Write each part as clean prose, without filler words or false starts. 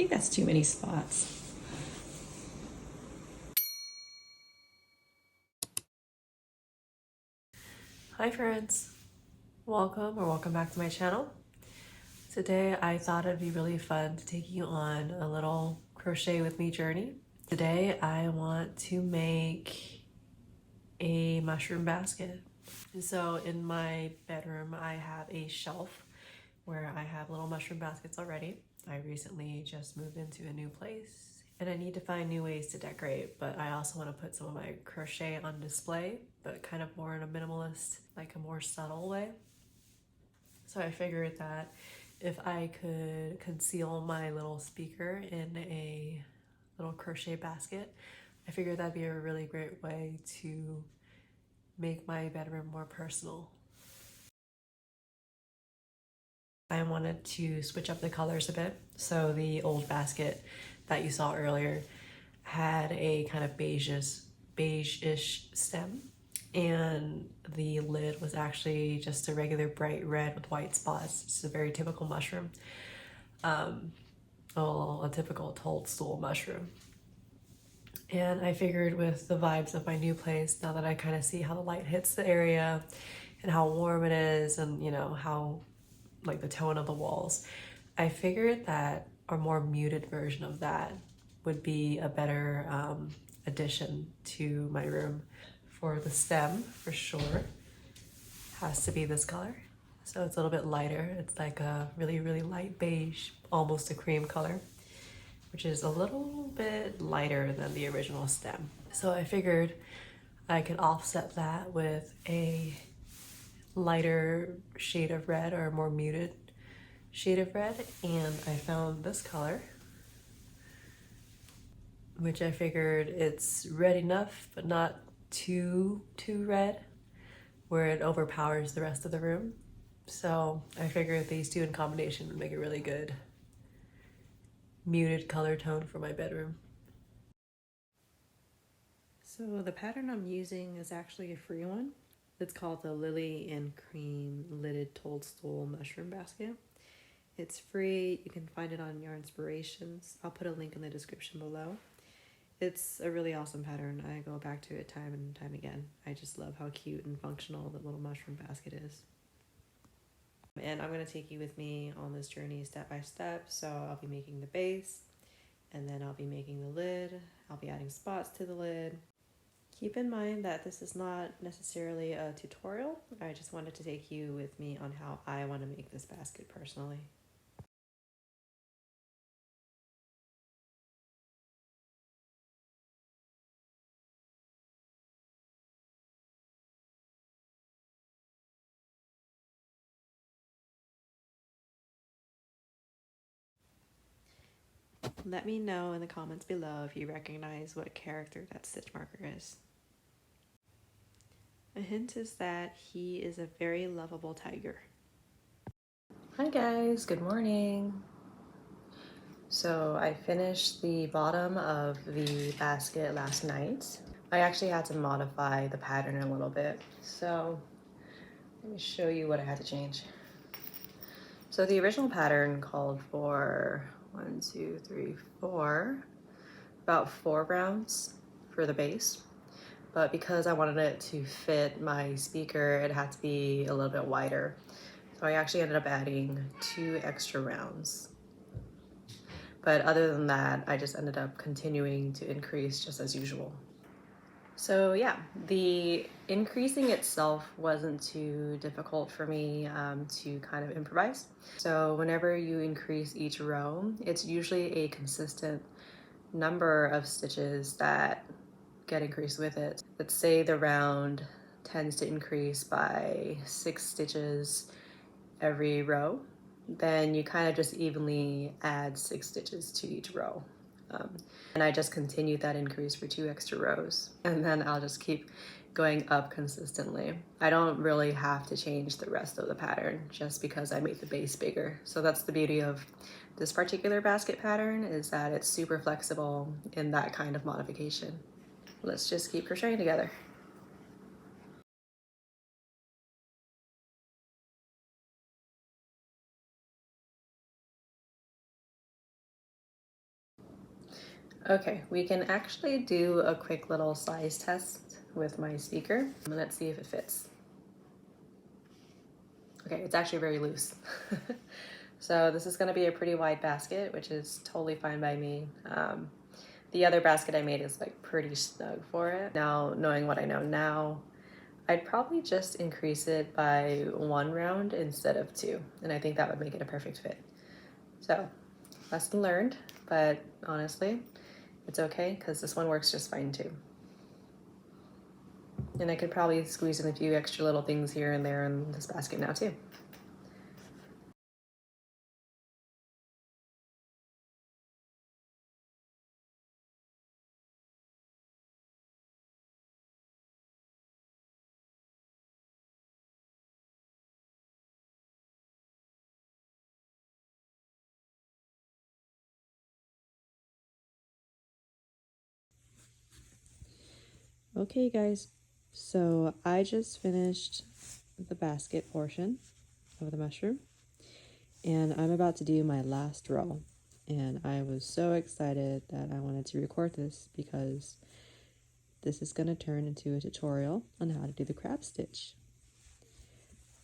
think that's too many spots. Hi friends, welcome back to my channel. Today I thought it'd be really fun to take you on a little crochet with me journey. Today I want to make a mushroom basket. And so in my bedroom I have a shelf where I have little mushroom baskets already. I recently just moved into a new place and I need to find new ways to decorate, but I also want to put some of my crochet on display, but kind of more in a minimalist, like a more subtle way. So I figured that if I could conceal my little speaker in a little crochet basket, I figured that'd be a really great way to make my bedroom more personal. I wanted to switch up the colors a bit. So the old basket that you saw earlier had a kind of beige-ish stem, and the lid was actually just a regular bright red with white spots. It's a very typical mushroom. A typical toadstool mushroom. And I figured with the vibes of my new place, now that I kind of see how the light hits the area and how warm it is and, you know, how like the tone of the walls, I figured that a more muted version of that would be a better addition to my room. For the stem, for sure, has to be this color. So it's a little bit lighter. It's like a really, really light beige, almost a cream color, which is a little bit lighter than the original stem. So I figured I could offset that with a lighter shade of red or a more muted shade of red, and I found this color, which I figured it's red enough but not too red where it overpowers the rest of the room. So I figured these two in combination would make a really good muted color tone for my bedroom. So the pattern I'm using is actually a free one. It's called the Lily and Cream Lidded Toadstool Mushroom Basket. It's free. You can find it on Yarn Inspirations. I'll put a link in the description below. It's a really awesome pattern. I go back to it time and time again. I just love how cute and functional the little mushroom basket is. And I'm going to take you with me on this journey step by step. So I'll be making the base, and then I'll be making the lid. I'll be adding spots to the lid. Keep in mind that this is not necessarily a tutorial. I just wanted to take you with me on how I want to make this basket personally. Let me know in the comments below if you recognize what character that stitch marker is. A hint is that he is a very lovable tiger. Hi guys, good morning. So I finished the bottom of the basket last night. I actually had to modify the pattern a little bit. So let me show you what I had to change. So the original pattern called for about 4 rounds for the base. But because I wanted it to fit my speaker, it had to be a little bit wider. So I actually ended up adding 2 extra rounds. But other than that, I just ended up continuing to increase just as usual. So yeah, the increasing itself wasn't too difficult for me to kind of improvise. So whenever you increase each row, it's usually a consistent number of stitches that get increased with it. Let's say the round tends to increase by 6 stitches every row, then you kind of just evenly add 6 stitches to each row. And I just continued that increase for 2 extra rows, and then I'll just keep going up consistently. I don't really have to change the rest of the pattern just because I made the base bigger. So that's the beauty of this particular basket pattern, is that it's super flexible in that kind of modification. Let's just keep crocheting together. Okay, we can actually do a quick little size test with my speaker. Let's see if it fits. Okay, it's actually very loose. So this is gonna be a pretty wide basket, which is totally fine by me. The other basket I made is like pretty snug for it. Now, knowing what I know now, I'd probably just increase it by 1 round instead of 2, and I think that would make it a perfect fit. So, lesson learned, but honestly, it's okay because this one works just fine too. And I could probably squeeze in a few extra little things here and there in this basket now too. Okay guys, so I just finished the basket portion of the mushroom, and I'm about to do my last row. And I was so excited that I wanted to record this because this is going to turn into a tutorial on how to do the crab stitch.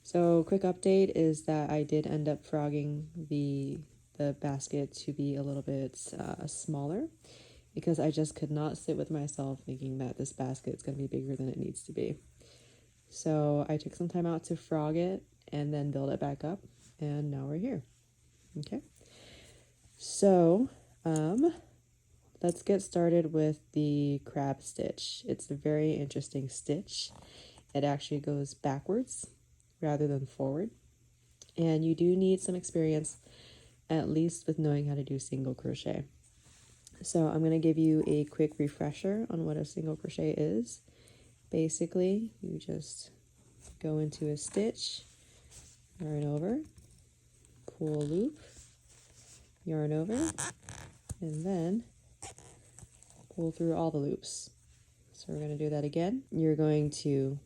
So quick update is that I did end up frogging the basket to be a little bit smaller because I just could not sit with myself thinking that this basket is going to be bigger than it needs to be. So I took some time out to frog it and then build it back up, and now we're here. Okay, so let's get started with the crab stitch. It's a very interesting stitch. It actually goes backwards rather than forward, and you do need some experience at least with knowing how to do single crochet. So I'm going to give you a quick refresher on what a single crochet is. Basically, you just go into a stitch, yarn over, pull a loop, yarn over, and then pull through all the loops. So we're going to do that again. You're going to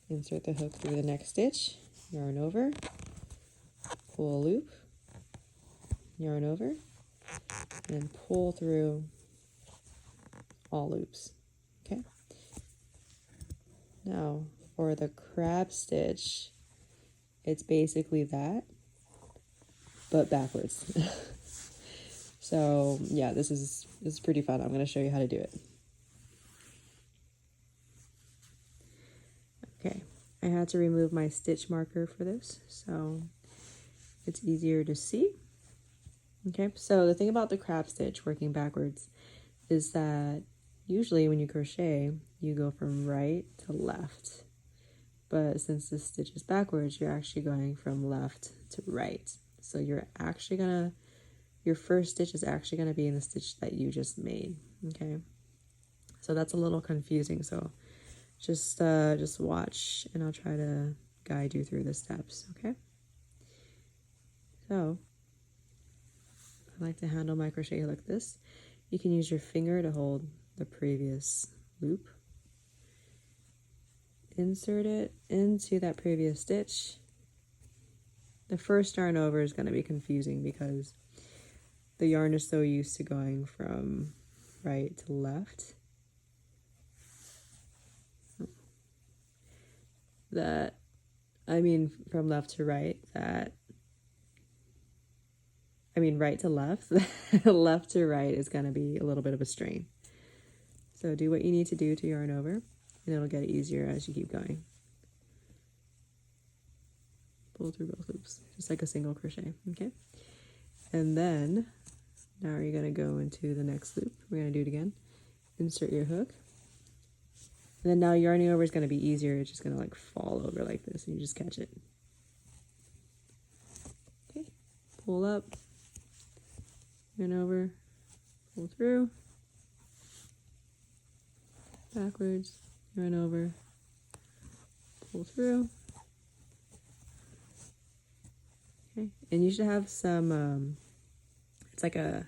insert the hook through the next stitch, yarn over, pull a loop, yarn over, and pull through all loops. Okay. Now for the crab stitch, it's basically that, but backwards. So yeah, this is pretty fun. I'm going to show you how to do it. Okay, I had to remove my stitch marker for this, so it's easier to see. Okay, so the thing about the crab stitch working backwards is that usually when you crochet, you go from right to left. But since this stitch is backwards, you're actually going from left to right. So you're actually gonna, your first stitch is actually gonna be in the stitch that you just made, okay? So that's a little confusing, so just watch and I'll try to guide you through the steps, okay? So I like to handle my crochet like this. You can use your finger to hold the previous loop. Insert it into that previous stitch. The first yarn over is going to be confusing because the yarn is so used to going from right to left that, I mean from left to right, that, I mean right to left, left to right is going to be a little bit of a strain. So do what you need to do to yarn over, and it'll get easier as you keep going. Pull through both loops, just like a single crochet, okay? And then, now you're gonna go into the next loop. We're gonna do it again. Insert your hook. And then now yarning over is gonna be easier. It's just gonna like fall over like this and you just catch it. Okay, pull up, yarn over, pull through, backwards, yarn over, pull through. Okay, and you should have some, it's like a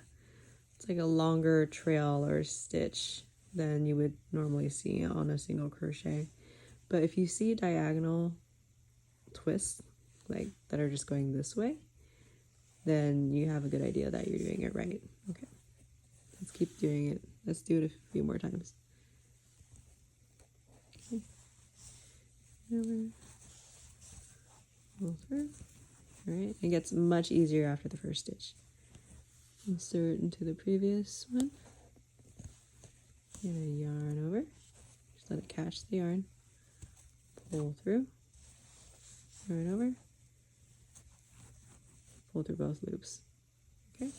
longer trail or stitch than you would normally see on a single crochet. But if you see diagonal twists like that are just going this way, then you have a good idea that you're doing it right. Okay. Let's keep doing it. Let's do it a few more times. Okay. Over. Pull through. Alright, it gets much easier after the first stitch. Insert into the previous one. And a yarn over. Just let it catch the yarn. Pull through. Yarn over. Pull through both loops. Okay.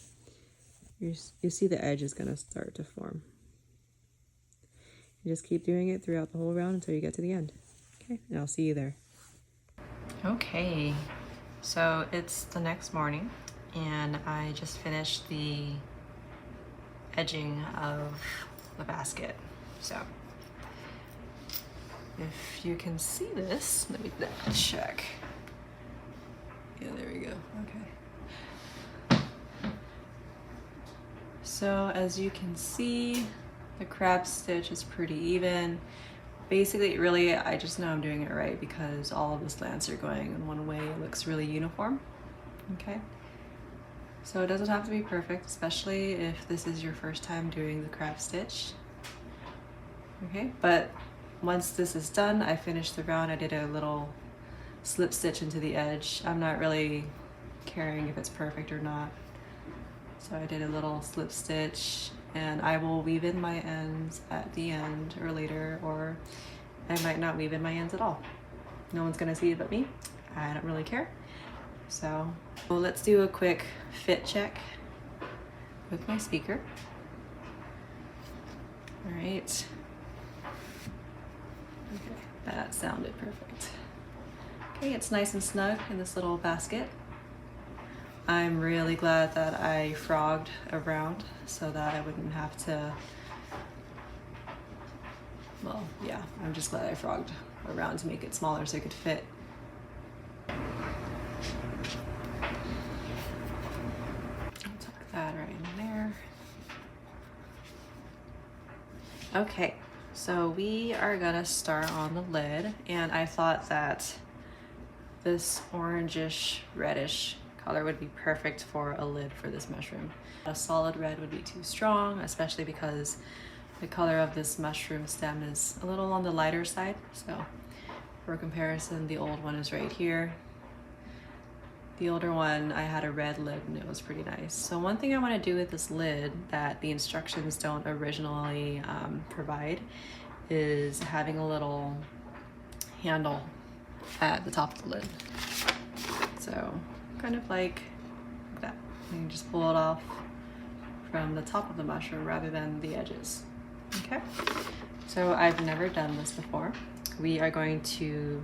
You see the edge is going to start to form. You just keep doing it throughout the whole round until you get to the end. Okay, and I'll see you there. Okay, so it's the next morning and I just finished the edging of the basket. So if you can see this, let me check. Yeah, there we go. Okay. So as you can see, the crab stitch is pretty even. Basically, really, I just know I'm doing it right because all of the slants are going in one way. It looks really uniform. Okay. So it doesn't have to be perfect, especially if this is your first time doing the crab stitch. Okay, but once this is done, I finished the round. I did a little slip stitch into the edge. I'm not really caring if it's perfect or not. So I did a little slip stitch and I will weave in my ends at the end or later, or I might not weave in my ends at all. No one's gonna see it but me. I don't really care. So well, let's do a quick fit check with my speaker. All right. Okay, that sounded perfect. Okay, it's nice and snug in this little basket. I'm really glad that I frogged around so that I wouldn't have to, well, yeah, I'm just glad I frogged around to make it smaller so it could fit. I'll tuck that right in there. Okay, so we are gonna start on the lid, and I thought that this orangish reddish color would be perfect for a lid for this mushroom. A solid red would be too strong, especially because the color of this mushroom stem is a little on the lighter side. So for comparison, the old one is right here. The older one, I had a red lid and it was pretty nice. So one thing I want to do with this lid that the instructions don't originally provide is having a little handle at the top of the lid. So kind of like that. You just pull it off from the top of the mushroom rather than the edges. Okay, so I've never done this before. We are going to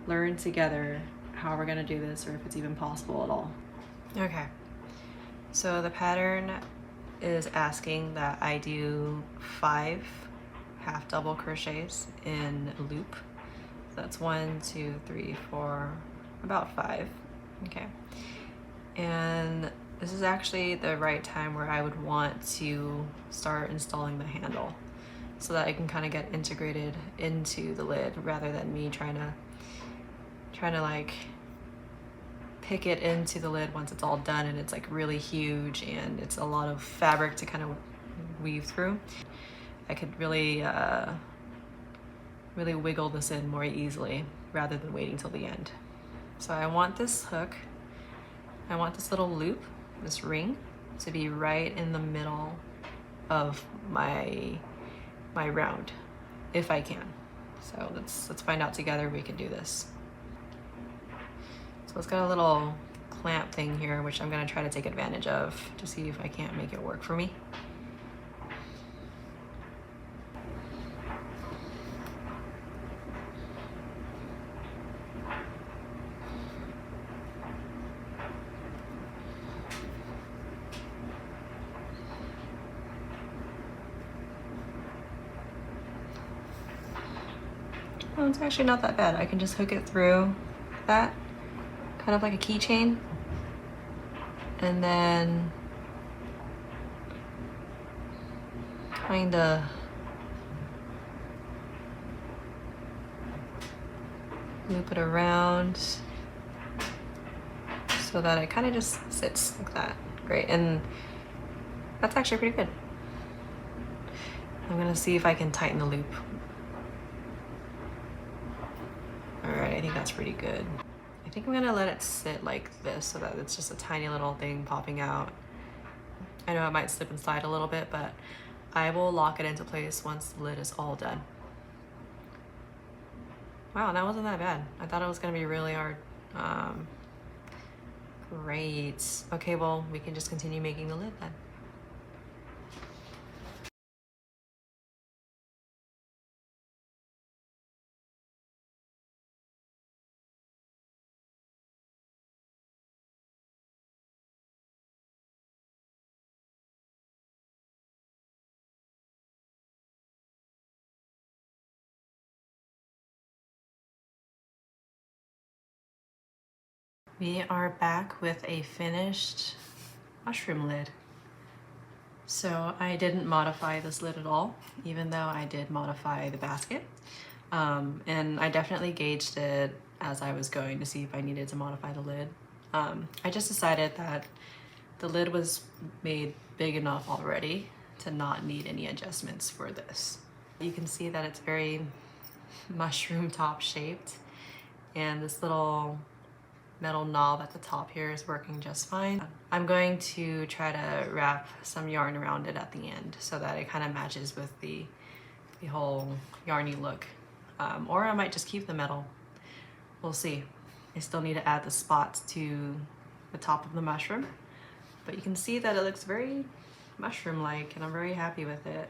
learn together how we're going to do this, or if it's even possible at all. Okay, so the pattern is asking that I do 5 half double crochets in a loop. So that's 1, 2, 3, 4, about 5. Okay, and this is actually the right time where I would want to start installing the handle so that I can kind of get integrated into the lid rather than me trying to like pick it into the lid once it's all done and it's like really huge and it's a lot of fabric to kind of weave through. I could really really wiggle this in more easily rather than waiting till the end. So I want this hook, I want this little loop, this ring, to be right in the middle of my round, if I can. So let's find out together if we can do this. So it's got a little clamp thing here, which I'm gonna try to take advantage of to see if I can't make it work for me. Oh, it's actually not that bad. I can just hook it through that, kind of like a keychain, and then kind of loop it around so that it kind of just sits like that. Great. And That's actually pretty good. I'm gonna see if I can tighten the loop. All right, I think that's pretty good. I think I'm gonna let it sit like this so that it's just a tiny little thing popping out. I know it might slip and slide a little bit, but I will lock it into place once the lid is all done. Wow, that wasn't that bad. I thought it was gonna be really hard. Great. Okay, well, we can just continue making the lid then. We are back with a finished mushroom lid. So I didn't modify this lid at all, even though I did modify the basket. And I definitely gauged it as I was going to see if I needed to modify the lid. I just decided that the lid was made big enough already to not need any adjustments for this. You can see that it's very mushroom top shaped, and this little metal knob at the top here is working just fine. I'm going to try to wrap some yarn around it at the end so that it kind of matches with the whole yarny look. Or I might just keep the metal. We'll see. I still need to add the spots to the top of the mushroom, but you can see that it looks very mushroom-like, and I'm very happy with it.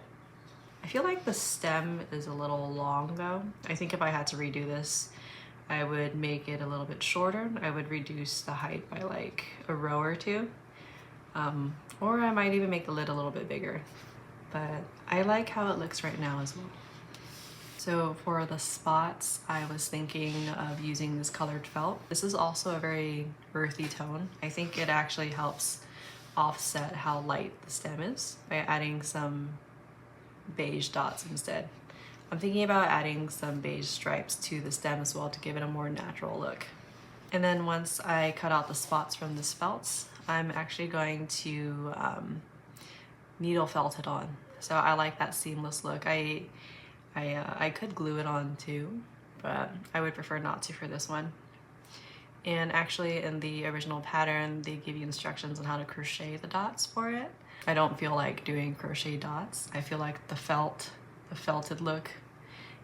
I feel like the stem is a little long though. I think if I had to redo this, I would make it a little bit shorter. I would reduce the height by like a row or two. Or I might even make the lid a little bit bigger. But I like how it looks right now as well. So for the spots, I was thinking of using this colored felt. This is also a very earthy tone. I think it actually helps offset how light the stem is by adding some beige dots instead. I'm thinking about adding some beige stripes to the stem as well to give it a more natural look. And then once I cut out the spots from this felt, I'm actually going to needle felt it on. So I like that seamless look. I could glue it on too, but I would prefer not to for this one. And actually in the original pattern, they give you instructions on how to crochet the dots for it. I don't feel like doing crochet dots. I feel like the felted look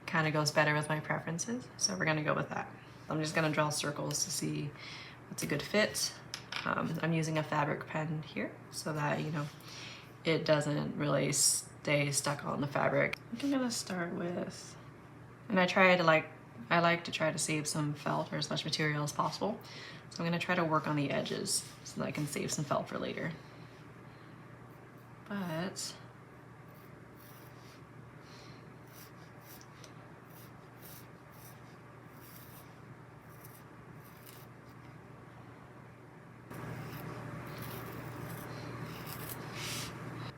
kind of goes better with my preferences, so we're gonna go with that. I'm just gonna draw circles to see what's a good fit. I'm using a fabric pen here so that, you know, it doesn't really stay stuck on the fabric. I think I'm gonna start with, and I like to try to save some felt or as much material as possible. So I'm gonna try to work on the edges so that I can save some felt for later. But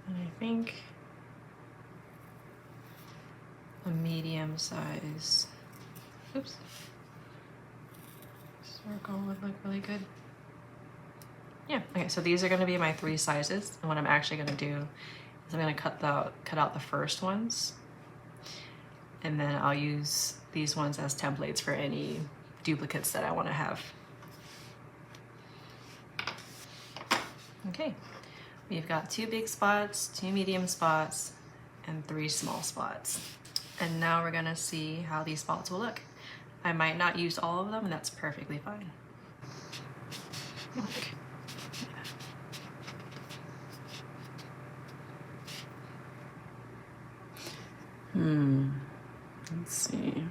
I think a medium size, oops, circle would look really good. Yeah, okay, so these are gonna be my 3 sizes, and what I'm actually gonna do is I'm gonna cut out the first ones, and then I'll use these ones as templates for any duplicates that I wanna have. Okay, we've got 2 big spots, 2 medium spots, and 3 small spots. And now we're gonna see how these spots will look. I might not use all of them, and that's perfectly fine. Okay. Let's see.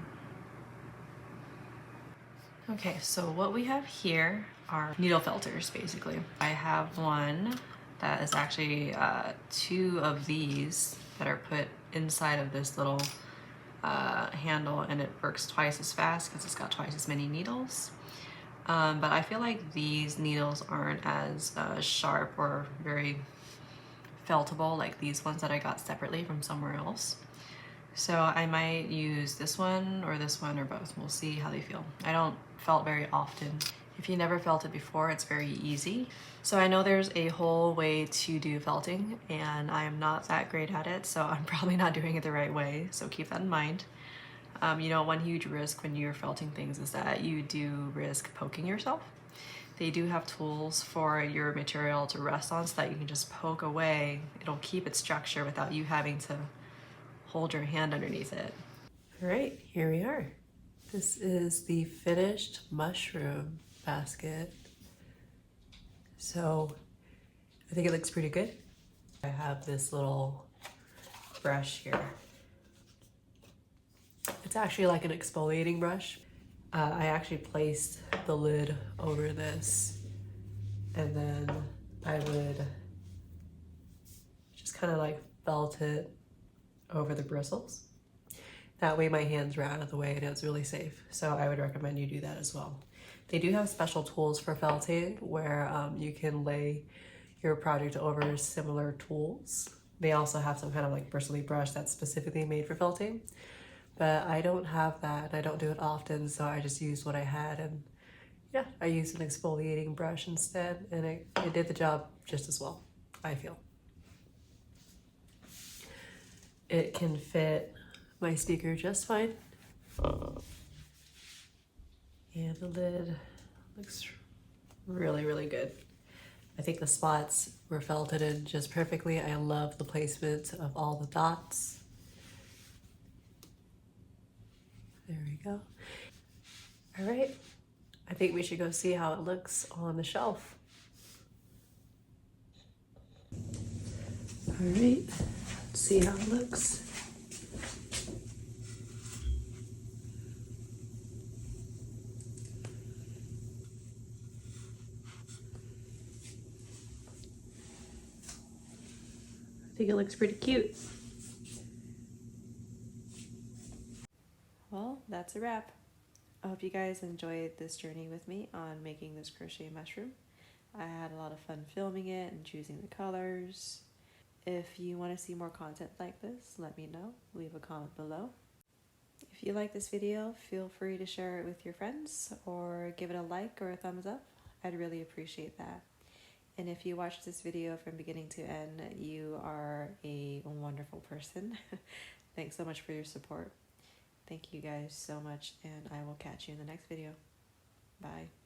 Okay, so what we have here are needle felters, basically. I have one that is actually 2 of these that are put inside of this little handle, and it works twice as fast because it's got twice as many needles. But I feel like these needles aren't as sharp or very feltable like these ones that I got separately from somewhere else. So I might use this one or both. We'll see how they feel. I don't felt very often, If you never felted before, it's very easy. So I know there's a whole way to do felting and I am not that great at it, so I'm probably not doing it the right way, so keep that in mind. You know, one huge risk when you're felting things is that you do risk poking yourself. They do have tools for your material to rest on so that you can just poke away. It'll keep its structure without you having to hold your hand underneath it. All right, here we are. This is the finished mushroom basket. So I think it looks pretty good. I have this little brush here. It's actually like an exfoliating brush. I actually placed the lid over this and then I would just kind of like felt it over the bristles. That way my hands were out of the way and it was really safe. So I would recommend you do that as well. They do have special tools for felting where you can lay your project over similar tools. They also have some kind of like bristly brush that's specifically made for felting. But I don't have that and I don't do it often, so I just used what I had, and yeah, I used an exfoliating brush instead and it did the job just as well, I feel. It can fit my speaker just fine. And the lid looks really, really good. I think the spots were felted in just perfectly. I love the placement of all the dots. There we go. All right, I think we should go see how it looks on the shelf. All right, let's see how it looks. I think it looks pretty cute. Well, that's a wrap. I hope you guys enjoyed this journey with me on making this crochet mushroom. I had a lot of fun filming it and choosing the colors. If you want to see more content like this, let me know. Leave a comment below. If you like this video, feel free to share it with your friends or give it a like or a thumbs up. I'd really appreciate that. And if you watched this video from beginning to end, you are a wonderful person. Thanks so much for your support. Thank you guys so much, and I will catch you in the next video. Bye.